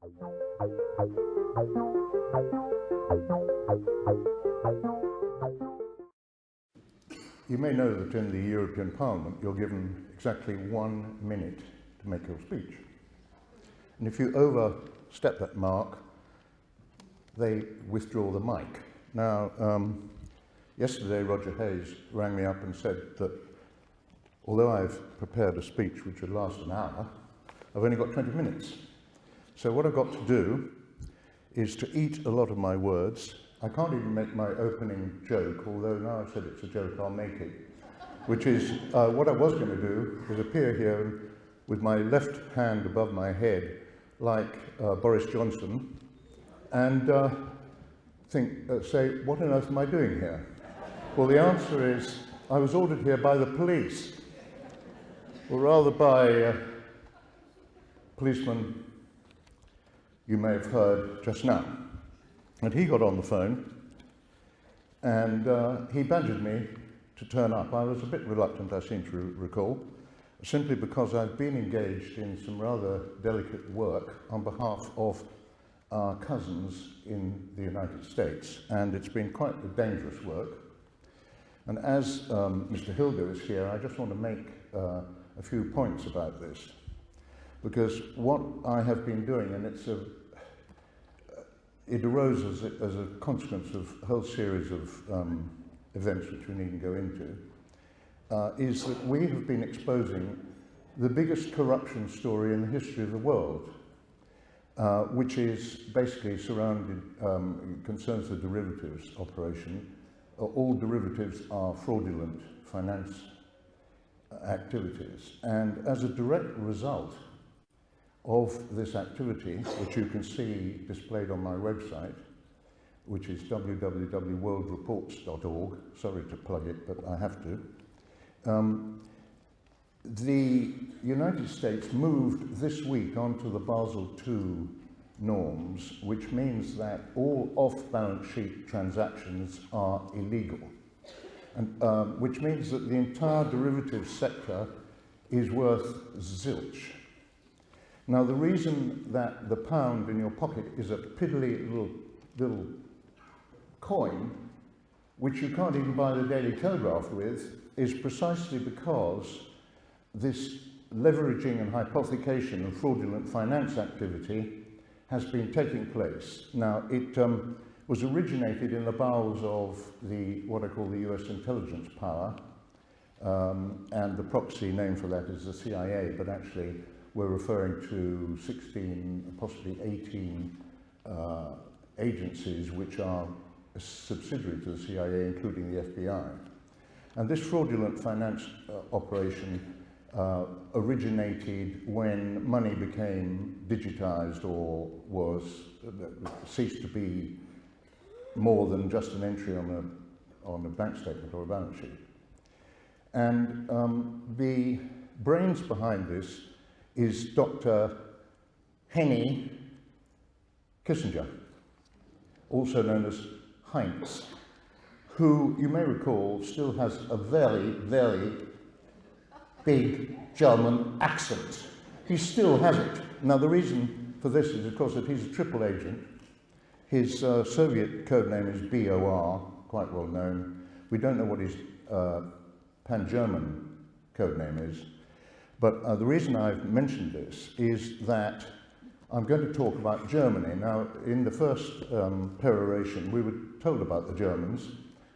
You may know that in the European Parliament you're given exactly 1 minute to make your speech. And if you overstep that mark, they withdraw the mic. Now, yesterday Roger Hayes rang me up and said that although I've prepared a speech which would last an hour, I've only got 20 minutes. So what I've got to do is to eat a lot of my words. I can't even make my opening joke, although now I've said it's a joke, I'll make it, which is what I was going to do is appear here with my left hand above my head like Boris Johnson and say, what on earth am I doing here? Well, the answer is, I was ordered here by the police, or rather by policeman you may have heard just now. And he got on the phone and he badgered me to turn up. I was a bit reluctant, I seem to recall, simply because I've been engaged in some rather delicate work on behalf of our cousins in the United States, and it's been quite a dangerous work. And as Mr. Hilger is here, I just want to make a few points about this, because what I have been doing, and it arose as a consequence of a whole series of events which we needn't go into, is that we have been exposing the biggest corruption story in the history of the world, which is basically concerns the derivatives operation. All derivatives are fraudulent finance activities, and as a direct result of this activity, which you can see displayed on my website, which is www.worldreports.org. Sorry to plug it, but I have to. The United States moved this week onto the Basel II norms, which means that all off-balance sheet transactions are illegal, and which means that the entire derivatives sector is worth zilch. Now, the reason that the pound in your pocket is a piddly little coin, which you can't even buy the Daily Telegraph with, is precisely because this leveraging and hypothecation and fraudulent finance activity has been taking place. Now, it was originated in the bowels of what I call the US intelligence power, and the proxy name for that is the CIA, but actually we're referring to 16, possibly 18 agencies which are a subsidiary to the CIA, including the FBI. And this fraudulent finance operation originated when money became digitized or ceased to be more than just an entry on a bank statement or a balance sheet. And the brains behind this is Dr. Henry Kissinger, also known as Heinz, who you may recall still has a very, very big German accent. He still has it. Now, the reason for this is, of course, that he's a triple agent. His Soviet code name is BOR, quite well known. We don't know what his Pan-German code name is. But the reason I've mentioned this is that I'm going to talk about Germany. Now, in the first peroration, we were told about the Germans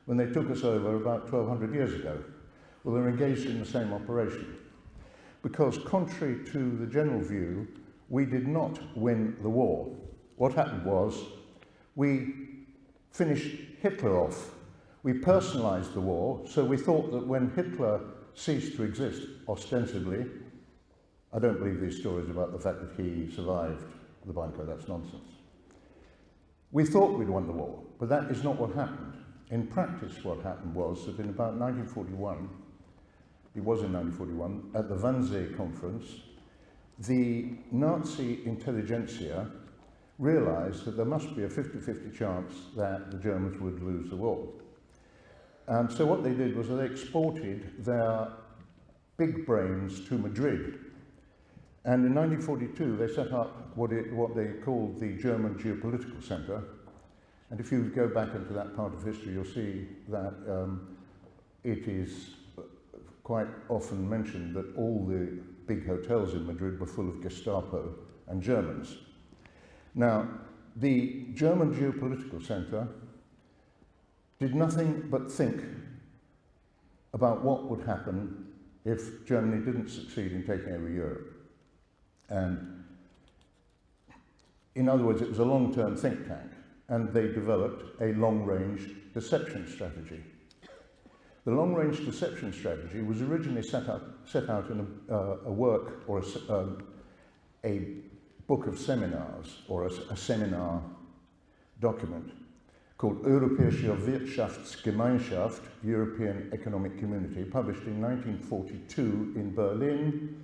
when they took us over about 1,200 years ago. Well, they're engaged in the same operation. Because contrary to the general view, we did not win the war. What happened was we finished Hitler off. We personalized the war, so we thought that when Hitler ceased to exist, ostensibly, I don't believe these stories about the fact that he survived the bunker, that's nonsense. We thought we'd won the war, but that is not what happened. In practice, what happened was that in about 1941, it was in 1941, at the Wannsee Conference, the Nazi intelligentsia realized that there must be a 50-50 chance that the Germans would lose the war. And so what they did was they exported their big brains to Madrid. And in 1942, they set up what they called the German Geopolitical Center. And if you go back into that part of history, you'll see that it is quite often mentioned that all the big hotels in Madrid were full of Gestapo and Germans. Now, the German Geopolitical Center did nothing but think about what would happen if Germany didn't succeed in taking over Europe. And in other words, it was a long-term think tank, and they developed a long-range deception strategy. The long-range deception strategy was originally set out in a work or a book of seminars, or a seminar document called Europäische Wirtschaftsgemeinschaft, European Economic Community, published in 1942 in Berlin,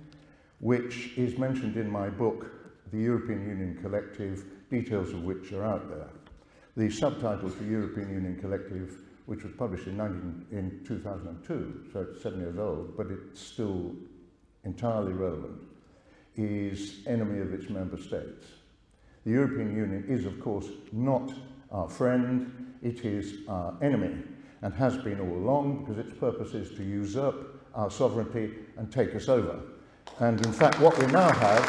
which is mentioned in my book, The European Union Collective, details of which are out there. The subtitle for European Union Collective, which was published in 2002, so it's 7 years old, but it's still entirely relevant, is Enemy of its Member States. The European Union is, of course, not our friend, it is our enemy, and has been all along, because its purpose is to usurp our sovereignty and take us over. And in fact, what we now have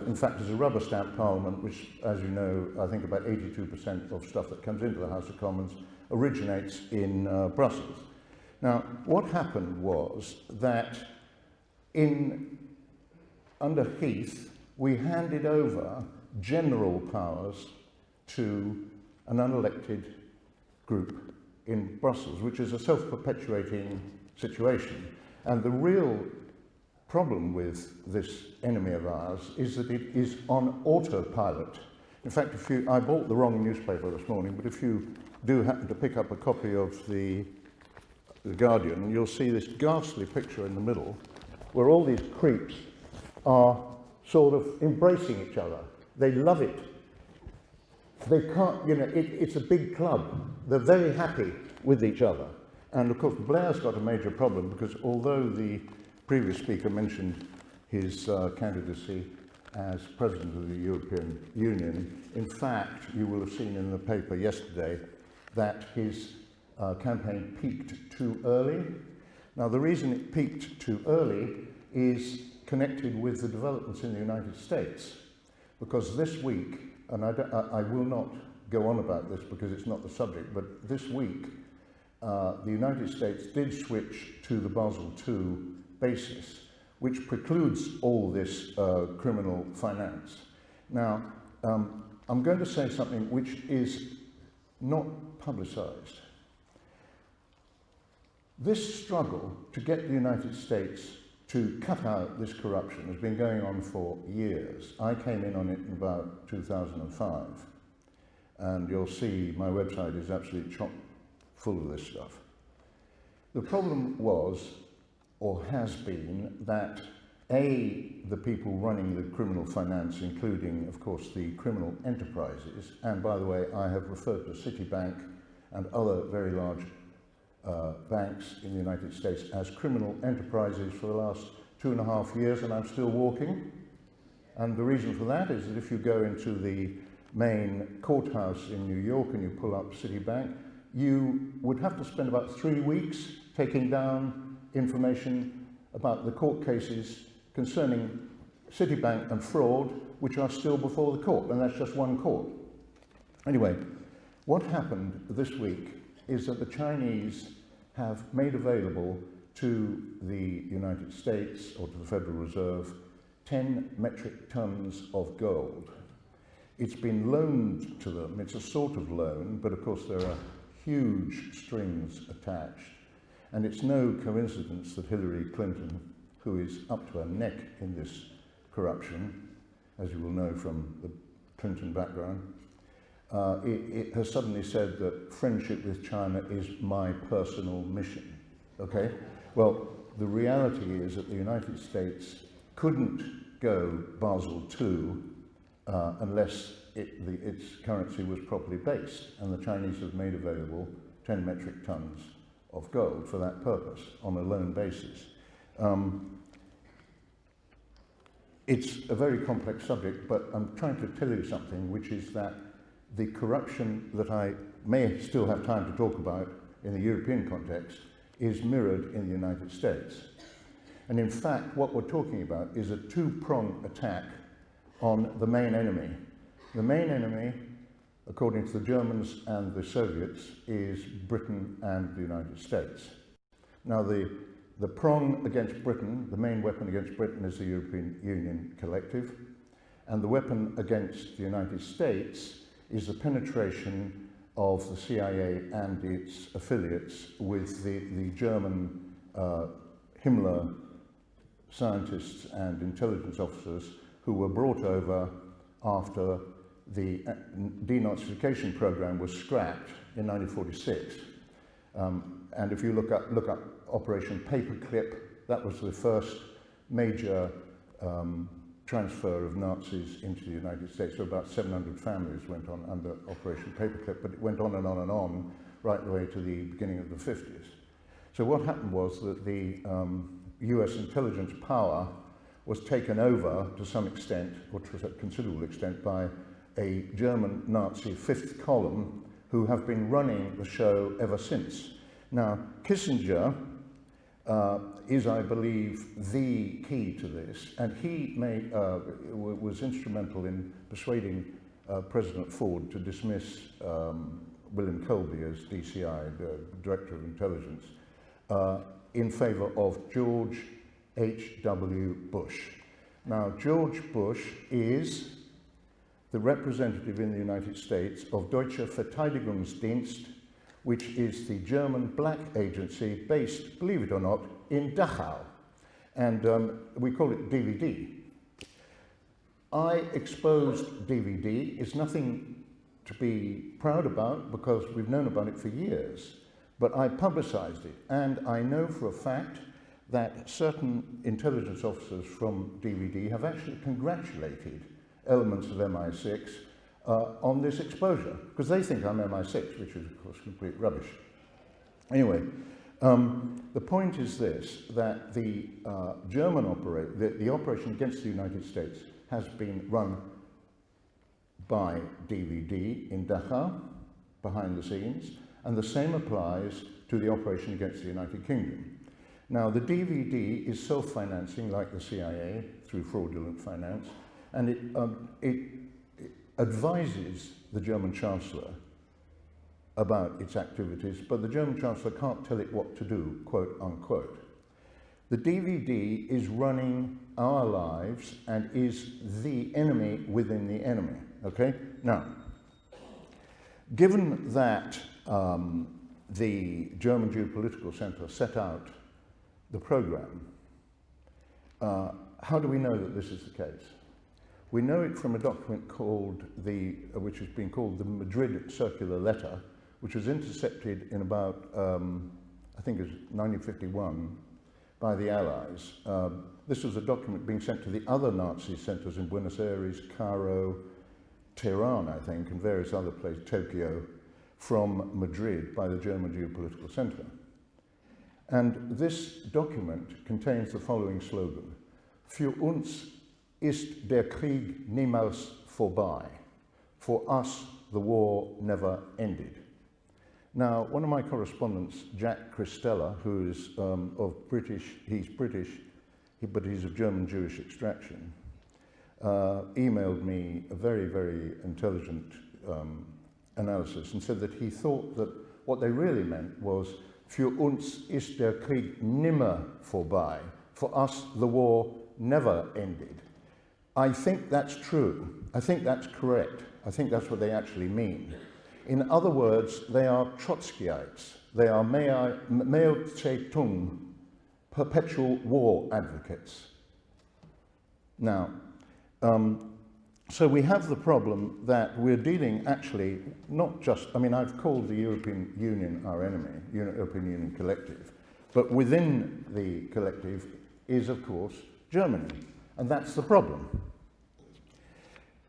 in fact, is a rubber stamp parliament, which, as you know, I think about 82% of stuff that comes into the House of Commons originates in Brussels. Now, what happened was that under Heath, we handed over general powers to an unelected group in Brussels, which is a self-perpetuating situation. And the real problem with this enemy of ours is that it is on autopilot. In fact, I bought the wrong newspaper this morning, but if you do happen to pick up a copy of the Guardian, you'll see this ghastly picture in the middle where all these creeps are sort of embracing each other. They love it. They can't, it's a big club. They're very happy with each other. And of course, Blair's got a major problem, because although the previous speaker mentioned his candidacy as President of the European Union, in fact, you will have seen in the paper yesterday that his campaign peaked too early. Now, the reason it peaked too early is connected with the developments in the United States, because this week, and I will not go on about this because it's not the subject, but this week, the United States did switch to the Basel II basis, which precludes all this criminal finance. Now, I'm going to say something which is not publicized. This struggle to get the United States to cut out this corruption has been going on for years. I came in on it in about 2005, and you'll see my website is absolutely chock full of this stuff. The problem was, or has been, that the people running the criminal finance, including, of course, the criminal enterprises, and by the way, I have referred to Citibank and other very large banks in the United States as criminal enterprises for the last 2.5 years, and I'm still walking. And the reason for that is that if you go into the main courthouse in New York and you pull up Citibank, you would have to spend about 3 weeks taking down information about the court cases concerning Citibank and fraud, which are still before the court, and that's just one court. Anyway, what happened this week is that the Chinese have made available to the United States, or to the Federal Reserve, 10 metric tons of gold. It's been loaned to them. It's a sort of loan, but of course there are huge strings attached. And it's no coincidence that Hillary Clinton, who is up to her neck in this corruption, as you will know from the Clinton background, it has suddenly said that friendship with China is my personal mission, okay? Well, the reality is that the United States couldn't go Basel II unless its currency was properly based, and the Chinese have made available 10 metric tons of gold for that purpose on a loan basis. It's a very complex subject, but I'm trying to tell you something, which is that the corruption that I may still have time to talk about in the European context is mirrored in the United States. And in fact, what we're talking about is a two-pronged attack on the main enemy. The main enemy, according to the Germans and the Soviets, is Britain and the United States. Now, the prong against Britain, the main weapon against Britain, is the European Union collective, and the weapon against the United States is the penetration of the CIA and its affiliates with the German Himmler scientists and intelligence officers who were brought over after the denazification program was scrapped in 1946. And if you look up Operation Paperclip, that was the first major transfer of Nazis into the United States. So about 700 families went on under Operation Paperclip, but it went on and on and on right the way to the beginning of the 50s. So what happened was that the US intelligence power was taken over to some extent, or to a considerable extent, by a German Nazi fifth column who have been running the show ever since. Now, Kissinger is, I believe, the key to this, and he was instrumental in persuading President Ford to dismiss William Colby as DCI, the Director of Intelligence, in favor of George H.W. Bush. Now, George Bush is the representative in the United States of Deutsche Verteidigungsdienst, which is the German black agency based, believe it or not, in Dachau. And we call it DVD. I exposed DVD. It's nothing to be proud about because we've known about it for years. But I publicized it, and I know for a fact that certain intelligence officers from DVD have actually congratulated elements of MI6 on this exposure, because they think I'm MI6, which is, of course, complete rubbish. Anyway, the point is this, that the the operation against the United States has been run by DVD in Dachau, behind the scenes, and the same applies to the operation against the United Kingdom. Now, the DVD is self-financing, like the CIA, through fraudulent finance, and it advises the German Chancellor about its activities, but the German Chancellor can't tell it what to do, quote unquote. The DVD is running our lives and is the enemy within the enemy, okay? Now, given that the German Geopolitical Center set out the program, how do we know that this is the case? We know it from a document called which has been called the Madrid Circular Letter, which was intercepted in about, I think it was 1951, by the Allies. This was a document being sent to the other Nazi centers in Buenos Aires, Cairo, Tehran, I think, and various other places, Tokyo, from Madrid by the German Geopolitical Center. And this document contains the following slogan: Für uns ist der Krieg niemals vorbei. For us, the war never ended. Now, one of my correspondents, Jack Christella, who is he's British, but he's of German Jewish extraction, emailed me a very, very intelligent analysis and said that he thought that what they really meant was Für uns ist der Krieg nimmer vorbei. For us, the war never ended. I think that's true. I think that's correct. I think that's what they actually mean. In other words, they are Trotskyites. They are Mao Zedong, perpetual war advocates. Now, so we have the problem that we're dealing actually not just, I mean, I've called the European Union our enemy, European Union collective, but within the collective is, of course, Germany, and that's the problem.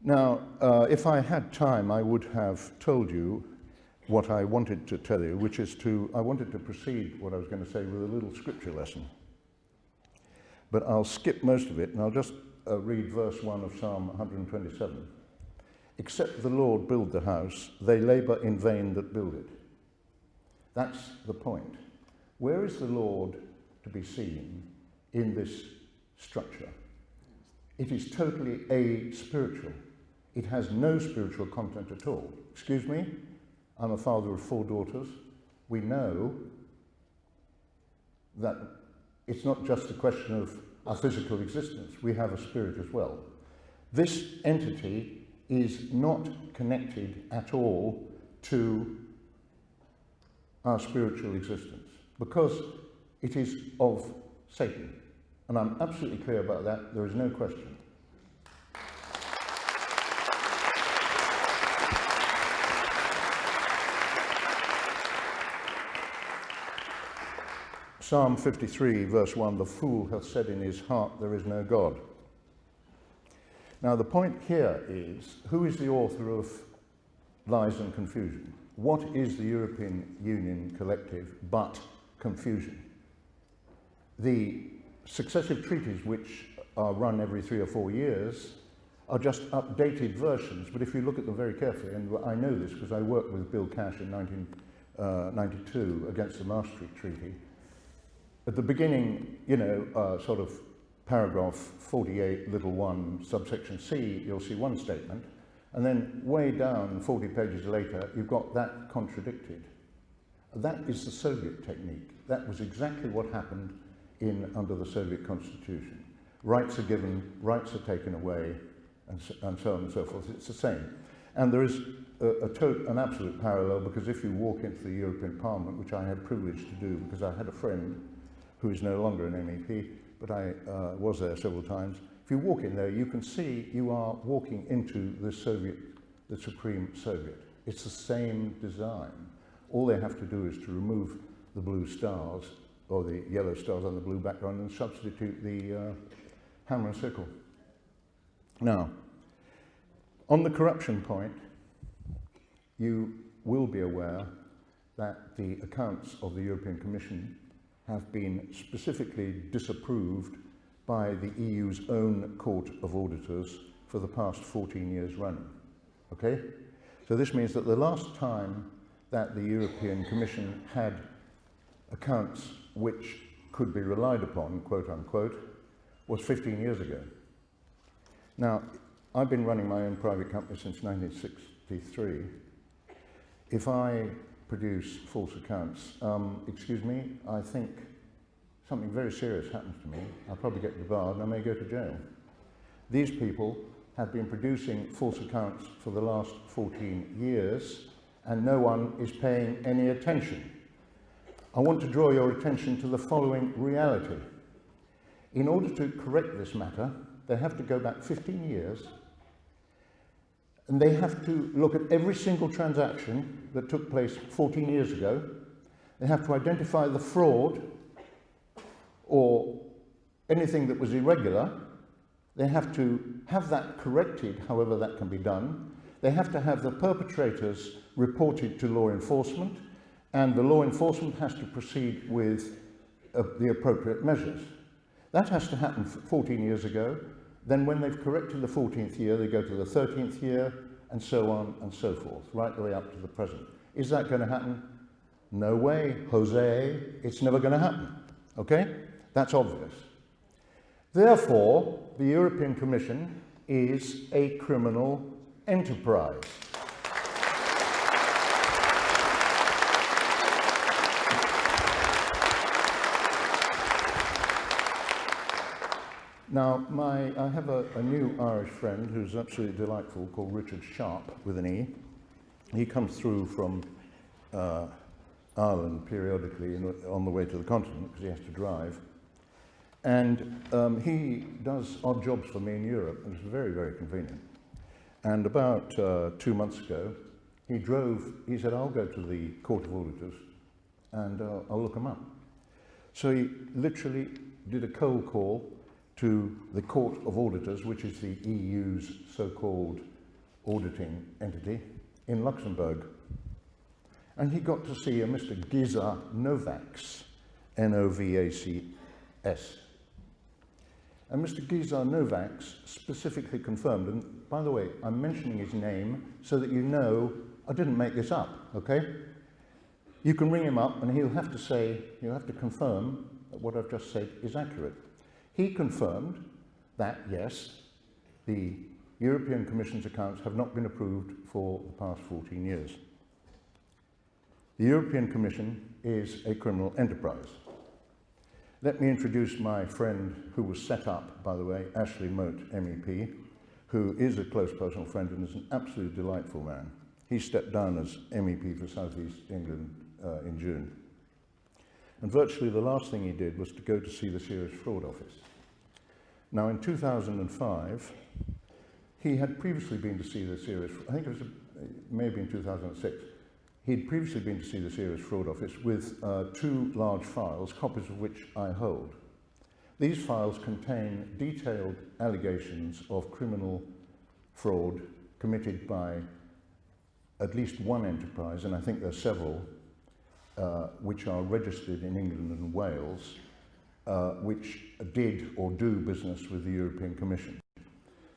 Now, if I had time, I would have told you what I wanted to tell you, which is I wanted to proceed what I was going to say with a little scripture lesson. But I'll skip most of it, and I'll just read verse 1 of Psalm 127. Except the Lord build the house, they labour in vain that build it. That's the point. Where is the Lord to be seen in this structure? It is totally aspiritual. It has no spiritual content at all. Excuse me, I'm a father of 4 daughters. We know that it's not just a question of our physical existence. We have a spirit as well. This entity is not connected at all to our spiritual existence because it is of Satan. And I'm absolutely clear about that. There is no question. Psalm 53, verse 1, the fool hath said in his heart, there is no God. Now the point here is, who is the author of lies and confusion? What is the European Union collective but confusion? The successive treaties, which are run every 3 or 4 years, are just updated versions. But if you look at them very carefully, and I know this because I worked with Bill Cash in 1992 against the Maastricht Treaty, at the beginning, sort of paragraph 48, little 1, subsection C, you'll see one statement, and then way down 40 pages later, you've got that contradicted. That is the Soviet technique. That was exactly what happened under the Soviet constitution. Rights are given, rights are taken away, and so on and so forth. It's the same. And there is an absolute parallel, because if you walk into the European Parliament, which I had privilege to do because I had a friend who is no longer an MEP, but I was there several times. If you walk in there, you can see you are walking into the Supreme Soviet. It's the same design. All they have to do is to remove the blue stars, or the yellow stars on the blue background, and substitute the hammer and sickle. Now, on the corruption point, you will be aware that the accounts of the European Commission have been specifically disapproved by the EU's own Court of Auditors for the past 14 years running. Okay? So this means that the last time that the European Commission had accounts which could be relied upon, quote unquote, was 15 years ago. Now, I've been running my own private company since 1963. If I produce false accounts, excuse me, I think something very serious happens to me. I'll probably get debarred and I may go to jail. These people have been producing false accounts for the last 14 years and no one is paying any attention. I want to draw your attention to the following reality. In order to correct this matter, they have to go back 15 years and they have to look at every single transaction that took place 14 years ago. They have to identify the fraud or anything that was irregular. They have to have that corrected, however that can be done. They have to have the perpetrators reported to law enforcement, and the law enforcement has to proceed with the appropriate measures. That has to happen 14 years ago. Then when they've corrected the 14th year, they go to the 13th year, and so on and so forth, right the way up to the present. Is that going to happen? No way, Jose, it's never going to happen. Okay? That's obvious. Therefore, the European Commission is a criminal enterprise. Now, I have a new Irish friend who's absolutely delightful, called Richard Sharp, with an E. He comes through from Ireland periodically on the way to the continent, because he has to drive. And he does odd jobs for me in Europe, and it's very, very convenient. And about 2 months ago, he said, I'll go to the Court of Auditors, and I'll look them up. So he literally did a cold call to the Court of Auditors, which is the EU's so-called auditing entity, in Luxembourg. and he got to see a Mr. Giza Novacs, N-O-V-A-C-S. And Mr. Giza Novacs specifically confirmed, and by the way, I'm mentioning his name so that you know I didn't make this up, okay? You can ring him up and he'll have to confirm that what I've just said is accurate. He confirmed that, yes, the European Commission's accounts have not been approved for the past 14 years. The European Commission is a criminal enterprise. Let me introduce my friend who was set up, by the way, Ashley Moat, MEP, who is a close personal friend and is an absolutely delightful man. He stepped down as MEP for South East England in June. And virtually the last thing he did was to go to see the Serious Fraud Office. Now in 2005, he had previously been to see the Serious, I think it may have been 2006, he'd previously been to see the Serious Fraud Office with 2 large files, copies of which I hold. These files contain detailed allegations of criminal fraud committed by at least one enterprise, and I think there are several, which are registered in England and Wales, which did or do business with the European Commission.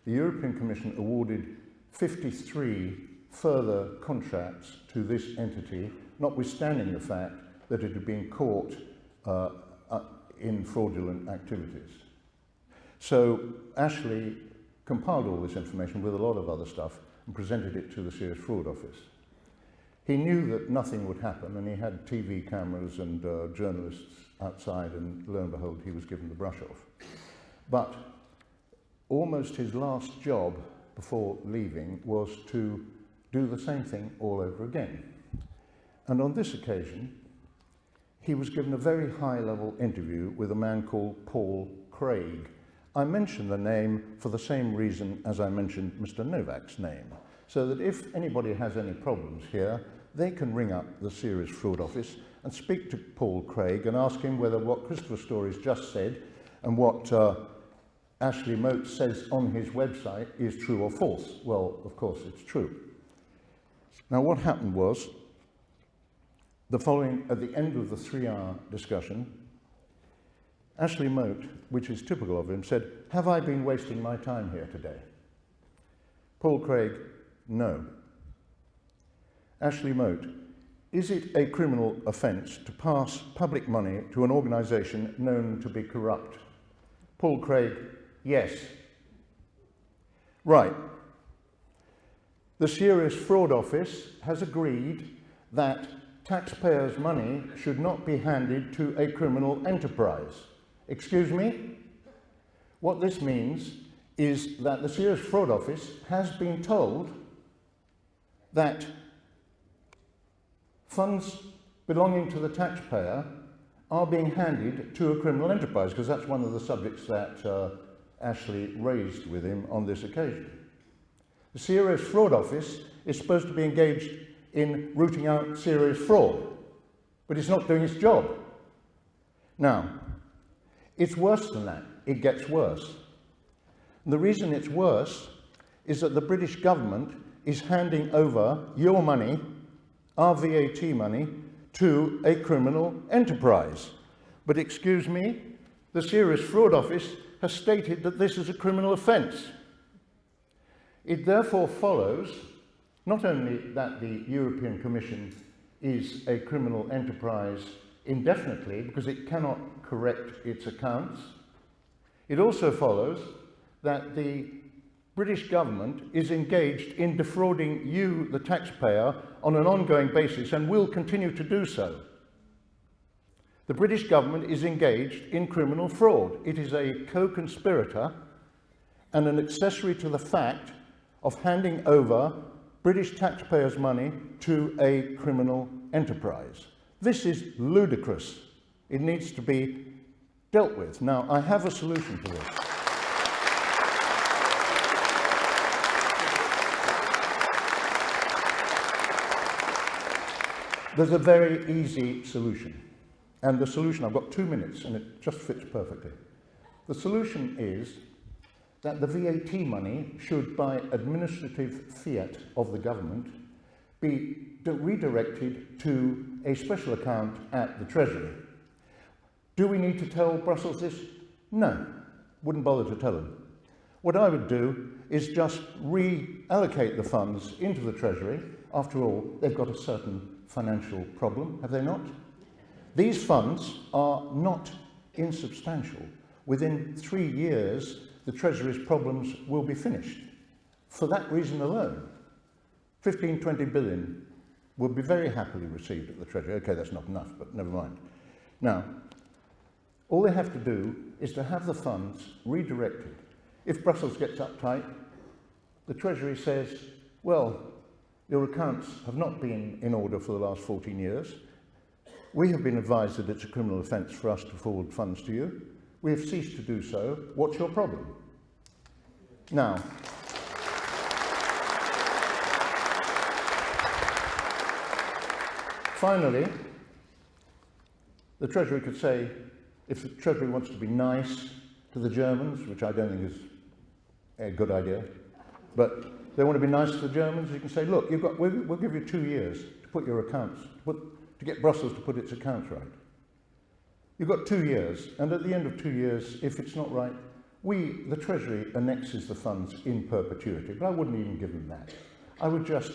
The European Commission awarded 53 further contracts to this entity, notwithstanding the fact that it had been caught in fraudulent activities. So Ashley compiled all this information with a lot of other stuff and presented it to the Serious Fraud Office. He knew that nothing would happen, and he had TV cameras and journalists outside, and lo and behold, he was given the brush off. But almost his last job before leaving was to do the same thing all over again. And on this occasion, he was given a very high-level interview with a man called Paul Craig. I mention the name for the same reason as I mentioned Mr. Novak's name, so that if anybody has any problems here, they can ring up the Serious Fraud Office and speak to Paul Craig and ask him whether what Christopher Stories just said and what Ashley Moat says on his website is true or false. Well, of course, it's true. Now, what happened was, at the end of the 3-hour discussion, Ashley Moat, which is typical of him, said, "Have I been wasting my time here today?" Paul Craig, no. Ashley Moat, is it a criminal offence to pass public money to an organisation known to be corrupt? Paul Craig, yes. Right. The Serious Fraud Office has agreed that taxpayers' money should not be handed to a criminal enterprise. Excuse me? What this means is that the Serious Fraud Office has been told that funds belonging to the taxpayer are being handed to a criminal enterprise, because that's one of the subjects that Ashley raised with him on this occasion. The Serious Fraud Office is supposed to be engaged in rooting out serious fraud, but it's not doing its job. Now, it's worse than that. It gets worse. And the reason it's worse is that the British government is handing over your money, our VAT money, to a criminal enterprise. But excuse me, the Serious Fraud Office has stated that this is a criminal offence. It therefore follows not only that the European Commission is a criminal enterprise indefinitely because it cannot correct its accounts, it also follows that the British government is engaged in defrauding you, the taxpayer, on an ongoing basis and will continue to do so. The British government is engaged in criminal fraud. It is a co-conspirator and an accessory to the fact of handing over British taxpayers' money to a criminal enterprise. This is ludicrous. It needs to be dealt with. Now, I have a solution to this. There's a very easy solution. And the solution, I've got 2 minutes and it just fits perfectly. The solution is that the VAT money should, by administrative fiat of the government, be redirected to a special account at the Treasury. Do we need to tell Brussels this? No, wouldn't bother to tell them. What I would do is just reallocate the funds into the Treasury. After all, they've got a certain financial problem, have they not? These funds are not insubstantial. Within 3 years, the Treasury's problems will be finished. For that reason alone, 15, 20 billion will be very happily received at the Treasury. Okay, that's not enough, but never mind. Now, all they have to do is to have the funds redirected. If Brussels gets uptight, the Treasury says, well, your accounts have not been in order for the last 14 years. We have been advised that it's a criminal offence for us to forward funds to you. We have ceased to do so. What's your problem? Now, finally, the Treasury could say, if the Treasury wants to be nice to the Germans, which I don't think is a good idea, but they want to be nice to the Germans, you can say, look, we'll give you 2 years to put your accounts, to get Brussels to put its accounts right. You've got 2 years, and at the end of 2 years, if it's not right, the Treasury annexes the funds in perpetuity, but I wouldn't even give them that. I would just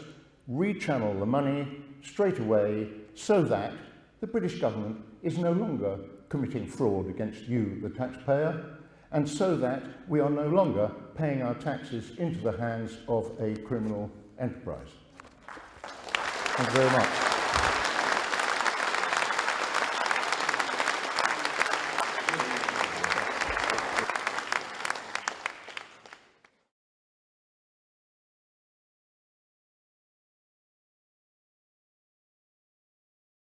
rechannel the money straight away so that the British government is no longer committing fraud against you, the taxpayer, and so that we are no longer paying our taxes into the hands of a criminal enterprise. Thank you very much.